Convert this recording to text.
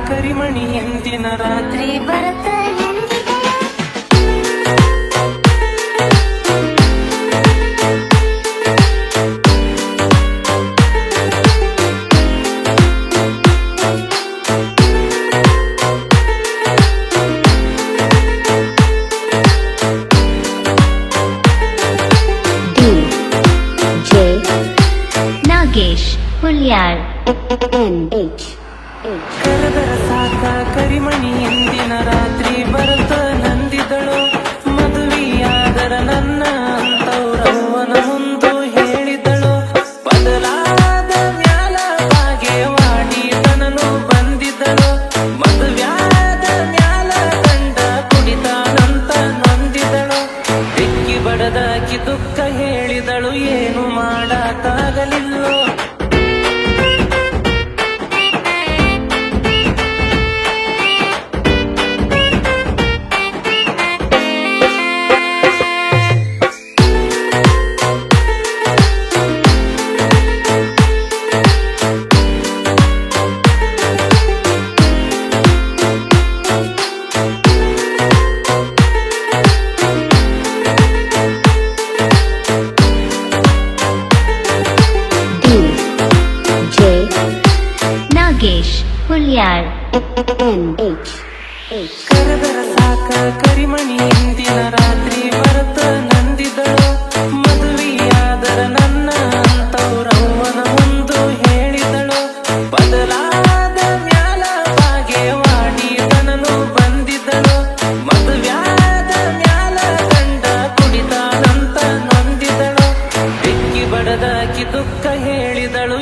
ಕರಿಮಣಿ ಹಿಂದಿನ ರಾತ್ರಿ ಭರತ ನಾಗೇಶ್ ಹುಲ್ಯಾಳ್ ಕರೆದರ ಸಾಕ ಕರಿಮಣಿ ಹಿಂದಿನ ರಾತ್ರಿ ಭರತ ನಂದಿದಳು ಮದುವೆಯಾದರ ನನ್ನ ಅಂತವ್ರವ್ವನ ಮುಂದು ಹೇಳಿದಳು ಬದಲಾದ ಮ್ಯಾಲ ಬಾಗೇವಾಡಿ ತನನು ಬಂದಿದ್ದಳು ಮದುವ್ಯಾದ ಮ್ಯಾಲ ಗಂಡ ಕುಡಿತಾನಂತ ನೊಂದಿದಳು ದಿಕ್ಕಿ ಬಡದಾಕಿ ದುಃಖ ಹೇಳಿದಳು ಏನು ಮಾಡಕ್ಕಾಗಲಿಲ್ಲೋ ನಾಗೇಶ್ ಹುಲ್ಯಾಳ್ ಕರೆದರ ಸಾಕ ಕರಿಮಣಿ ಹಿಂದಿನ ರಾತ್ರಿ ಭರತ ನಂದಿದಳು ಮದುವೆಯಾದರ ನನ್ನ ಅಂತವ್ರವ್ವನ ಮುಂದು ಹೇಳಿದಳು ಬದಲಾದ ಮ್ಯಾಲ ಬಾಗೇವಾಡಿ ತನನು ಬಂದಿದ್ದಳು ಮದುವ್ಯಾದ ಮ್ಯಾಲ ಗಂಡ ಕುಡಿತಾನಂತ ನೊಂದಿದಳು ದಿಕ್ಕಿ ಬಡದಾಕಿ ದುಃಖ ಹೇಳಿದಳು